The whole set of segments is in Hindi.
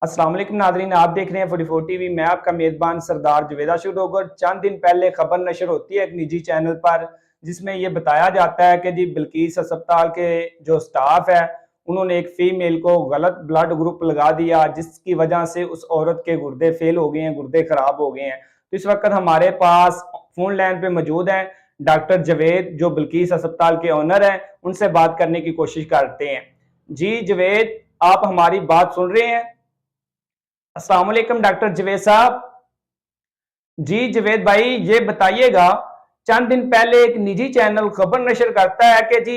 अस्सलाम वालेकुम नादरीन, आप देख रहे हैं 44 टीवी। मैं आपका मेज़बान सरदार जुवेदा शुरोगर। चंद दिन पहले खबर नशर होती है एक निजी चैनल पर, जिसमें यह बताया जाता है कि जी बिल्किस अस्पताल के जो स्टाफ है उन्होंने एक फीमेल को गलत ब्लड ग्रुप लगा दिया, जिसकी वजह से उस औरत के गुर्दे फेल हो गए हैं, गुर्दे खराब हो गए हैं। तो इस वक्त हमारे पास फोन लाइन पे मौजूद हैं डॉक्टर जवेद, जो बिल्किस अस्पताल के ओनर हैं। उनसे बात करने की कोशिश करते हैं। जी जवेद, आप हमारी बात सुन रहे हैं? अस्सलाम वालेकुम डॉक्टर जवेद साहब। जी जवेद भाई, ये बताइएगा, चंद दिन पहले एक निजी चैनल खबर नशर करता है कि जी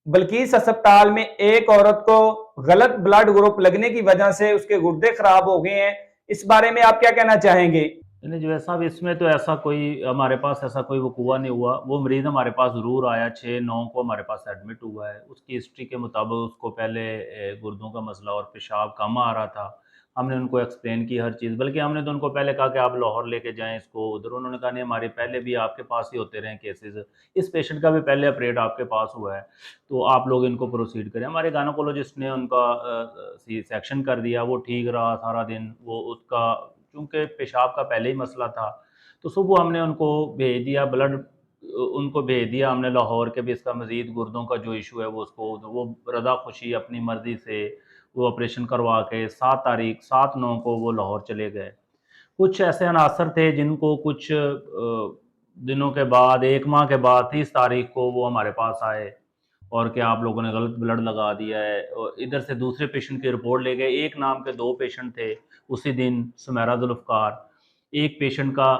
बिल्किस अस्पताल में एक औरत को गलत ब्लड ग्रुप लगने की वजह से उसके गुर्दे खराब हो गए हैं। इस बारे में आप क्या कहना चाहेंगे? नहीं जी, साहब इसमें तो ऐसा कोई हमारे पास ऐसा कोई वकूआ नहीं हुआ। वो मरीज़ हमारे पास ज़रूर आया, 6-9 को हमारे पास एडमिट हुआ है। उसकी हिस्ट्री के मुताबिक उसको पहले गुर्दों का मसला और पेशाब कम आ रहा था। हमने उनको एक्सप्लेन की हर चीज़, बल्कि हमने तो उनको पहले कहा कि आप लाहौर लेके जाएँ इसको उधर। उन्होंने कहा नहीं, हमारे पहले भी आपके पास ही होते रहे केसेज़, इस पेशेंट का भी पहले ऑपरेट आपके पास हुआ है, तो आप लोग इनको प्रोसीड करें। हमारे गायनोकोलॉजिस्ट ने उनका सी सेक्शन कर दिया, वो ठीक रहा सारा दिन। वो उसका चूँकि पेशाब का पहले ही मसला था, तो सुबह हमने उनको भेज दिया ब्लड, उनको भेज दिया हमने लाहौर के भी। इसका मज़ीद गुर्दों का जो इशू है वो उसको वो रज़ा खुशी अपनी मर्ज़ी से वो ऑपरेशन करवा के 7 तारीख 7/9 को वो लाहौर चले गए। कुछ ऐसे अनासर थे जिनको कुछ दिनों के बाद, 1 माह के बाद 30 तारीख को वो हमारे पास आए और कि आप लोगों ने गलत ब्लड लगा दिया है। और इधर से दूसरे पेशेंट की रिपोर्ट ले गए। एक नाम के 2 पेशेंट थे उसी दिन, सुमेरा जुल्फ़कार। एक पेशेंट का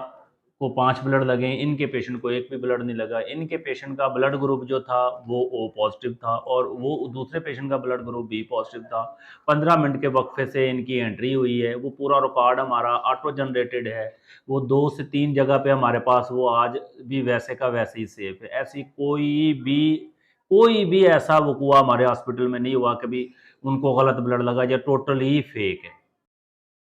को 5 ब्लड लगे, इनके पेशेंट को एक भी ब्लड नहीं लगा। इनके पेशेंट का ब्लड ग्रुप जो था वो ओ पॉज़िटिव था और वो दूसरे पेशेंट का ब्लड ग्रुप बी पॉज़िटिव था। 15 मिनट के वक़्फ़े से इनकी एंट्री हुई है। वो पूरा रिकॉर्ड हमारा ऑटो जनरेटेड है। वो 2 से 3 जगह पे हमारे पास वो आज भी वैसे का वैसे ही सेफ है। ऐसी कोई भी ऐसा वक़ूआ हमारे हॉस्पिटल में नहीं हुआ कभी उनको गलत ब्लड लगा या टोटली फेक है।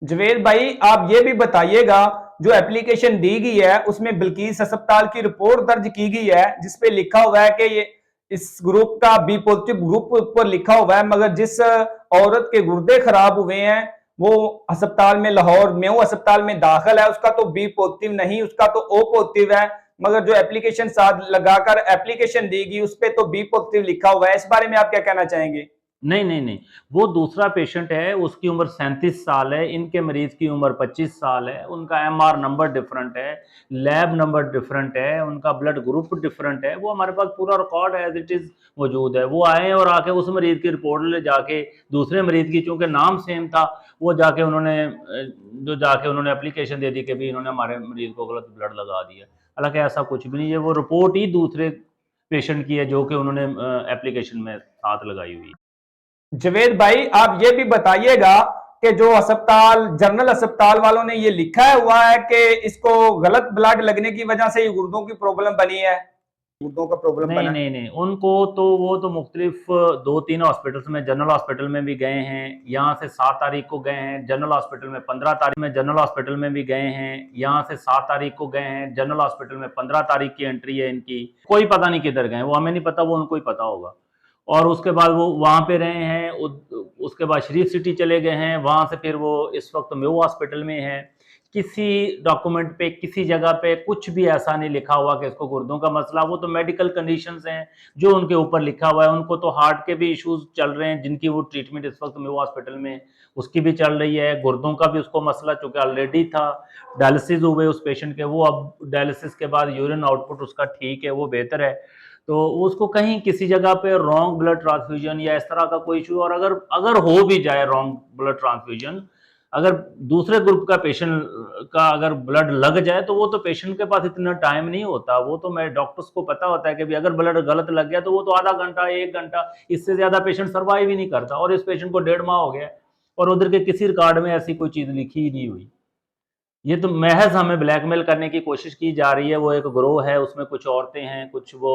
जवेद भाई, आप ये भी बताइएगा, जो एप्लीकेशन दी गई है उसमें बिल्किस अस्पताल की रिपोर्ट दर्ज की गई है, जिसपे लिखा हुआ है कि ये इस ग्रुप का बी पॉजिटिव ग्रुप ऊपर लिखा हुआ है, मगर जिस औरत के गुर्दे खराब हुए हैं वो अस्पताल में, लाहौर मेयो अस्पताल में दाखिल है, उसका तो बी पॉजिटिव नहीं, उसका तो ओ पॉजिटिव है। मगर जो एप्लीकेशन साथ लगाकर एप्लीकेशन दी गई उस पर तो बी पॉजिटिव लिखा हुआ है। इस बारे में आप क्या कहना चाहेंगे? नहीं, नहीं, नहीं। वो दूसरा पेशेंट है, उसकी उम्र 37 साल है, इनके मरीज़ की उम्र 25 साल है, उनका एमआर नंबर डिफरेंट है, लैब नंबर डिफरेंट है, उनका ब्लड ग्रुप डिफरेंट है। वो हमारे पास पूरा रिकॉर्ड एज़ इट इज़ मौजूद है। वो आए और आके उस मरीज़ की रिपोर्ट ले जाके दूसरे मरीज़ की, चूँकि नाम सेम था, वो जाके उन्होंने जाके उन्होंने एप्लीकेशन दे दी कि भई इन्होंने हमारे मरीज़ को गलत ब्लड लगा दिया। हालाँकि ऐसा कुछ भी नहीं है, वो रिपोर्ट ही दूसरे पेशेंट की है जो कि उन्होंने एप्लीकेशन में साथ लगाई हुई है। जवेद भाई, आप ये भी बताइएगा कि जो अस्पताल, जनरल अस्पताल वालों ने ये लिखा है हुआ है कि इसको गलत ब्लड लगने की वजह से ये गुर्दों की प्रॉब्लम बनी है, गुर्दों का प्रॉब्लम नहीं, बना है। नहीं, नहीं, उनको तो वो तो मुख्तलिफ 2-3 हॉस्पिटल्स में, जनरल हॉस्पिटल में भी गए हैं, यहाँ से 7 तारीख को गए हैं, जनरल हॉस्पिटल में 15 तारीख में, जनरल हॉस्पिटल में भी गए हैं, यहाँ से 7 तारीख को गए हैं, जनरल हॉस्पिटल में 15 तारीख की एंट्री है इनकी। कोई पता नहीं किधर गए, वो हमें नहीं पता, वो उनको ही पता होगा। और उसके बाद वो वहाँ पे रहे हैं, उसके बाद शरीफ सिटी चले गए हैं, वहाँ से फिर वो इस वक्त मेयो हॉस्पिटल में हैं। किसी डॉक्यूमेंट पे, किसी जगह पे कुछ भी ऐसा नहीं लिखा हुआ कि इसको गुर्दों का मसला। वो तो मेडिकल कंडीशंस हैं जो उनके ऊपर लिखा हुआ है। उनको तो हार्ट के भी इश्यूज चल रहे हैं, जिनकी वो ट्रीटमेंट इस वक्त मेयो हॉस्पिटल में उसकी भी चल रही है। गुर्दों का भी उसको मसला चूंकि ऑलरेडी था, डायलिसिस हुए उस पेशेंट के, वो अब डायलिसिस के बाद यूरिन आउटपुट उसका ठीक है, वो बेहतर है। तो उसको कहीं किसी जगह पे रॉन्ग ब्लड ट्रांसफ्यूजन या इस तरह का कोई इशू, और अगर अगर हो भी जाए रॉन्ग ब्लड ट्रांसफ्यूजन, अगर दूसरे ग्रुप का पेशेंट का अगर ब्लड लग जाए, तो वो तो पेशेंट के पास इतना टाइम नहीं होता। वो तो मैं डॉक्टर्स को पता होता है कि भी अगर ब्लड गलत लग गया तो वो तो आधा घंटा 1 घंटा, इससे ज्यादा पेशेंट सर्वाइव ही नहीं करता। और इस पेशेंट को 1.5 माह हो गया और उधर के किसी रिकॉर्ड में ऐसी कोई चीज लिखी ही नहीं हुई। ये तो महज हमें ब्लैकमेल करने की कोशिश की जा रही है। वो एक ग्रोह है, उसमें कुछ औरतें हैं, कुछ वो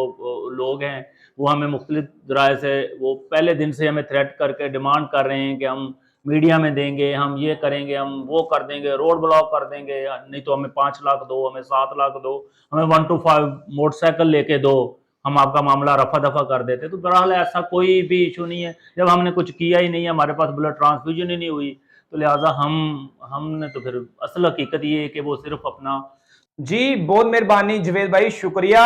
लोग हैं, वो हमें मुख्तलिफ राय से, वो पहले दिन से हमें थ्रेट करके डिमांड कर रहे हैं कि हम मीडिया में देंगे, हम ये करेंगे, हम वो कर देंगे, रोड ब्लॉक कर देंगे, नहीं तो हमें 5 लाख दो, हमें 7 लाख दो, हमें 125 मोटरसाइकिल लेके दो, हम आपका मामला रफा दफा कर देते। तो बहरहाल ऐसा कोई भी इशू नहीं है। जब हमने कुछ किया ही नहीं है, हमारे पास ब्लड ट्रांसफ्यूजन ही नहीं हुई, तो लिहाजा हमने तो फिर असल हकीकत ये है कि वो सिर्फ अपना। जी बहुत मेहरबानी जवेद भाई, शुक्रिया,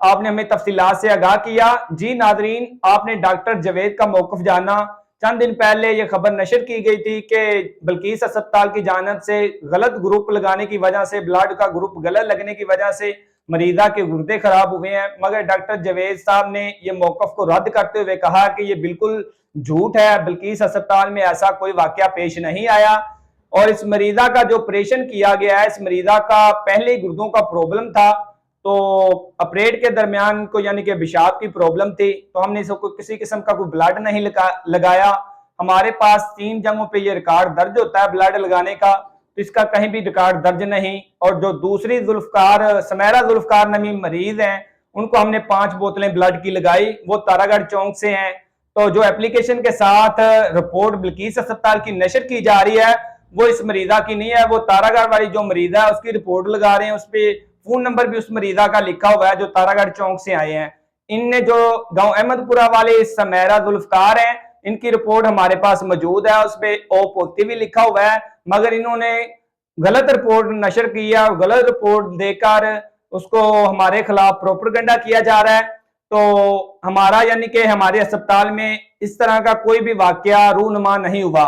आपने हमें तफसीलात से आगाह किया। जी नाजरीन, आपने डॉक्टर जवेद का मौक़िफ़ जाना। चंद दिन पहले ये खबर नशर की गई थी कि बिल्किस अस्पताल की जानिब से गलत ग्रुप लगाने की वजह से, ब्लड का ग्रुप गलत लगने की वजह से मरीजा के गुर्दे खराब हुए हैं। मगर डॉक्टर जवेद साहब ने ये मौक़िफ़ को रद्द करते हुए कहा कि ये बिल्कुल झूठ है, बिल्किस अस्पताल में ऐसा कोई वाकया पेश नहीं आया। और इस मरीजा का जो ऑपरेशन किया गया है, इस मरीजा का पहले गुर्दों का प्रॉब्लम था, तो ऑपरेट के दरमियान को यानी कि पेशाब की प्रॉब्लम थी, तो हमने इसको किसी किस्म का कोई ब्लड नहीं लगाया। हमारे पास 3 जगहों पे ये रिकॉर्ड दर्ज होता है ब्लड लगाने का, तो इसका कहीं भी रिकॉर्ड दर्ज नहीं। और जो दूसरी जुल्फकार समैरा जुल्फकार नमी मरीज हैं, उनको हमने 5 बोतलें ब्लड की लगाई, वो तारागढ़ चौक से हैं। तो जो एप्लीकेशन के साथ रिपोर्ट बिल्किस अस्पताल की नशर की जा रही है, वो इस मरीजा की नहीं है, वो तारागढ़ वाली जो मरीजा है उसकी रिपोर्ट लगा रहे हैं। उस पर फोन नंबर भी उस मरीजा का लिखा हुआ है जो तारागढ़ चौक से आए हैं। इनने जो गांव अहमदपुरा वाले समैरा जुल्फकार हैं, इनकी रिपोर्ट हमारे पास मौजूद है, उस पर ओ पॉजिटिव लिखा हुआ है, मगर इन्होंने गलत रिपोर्ट नशर की है और गलत रिपोर्ट देकर उसको हमारे खिलाफ प्रोपेगेंडा किया जा रहा है। तो हमारा यानी कि हमारे अस्पताल में इस तरह का कोई भी वाकया रूनुमा नहीं हुआ।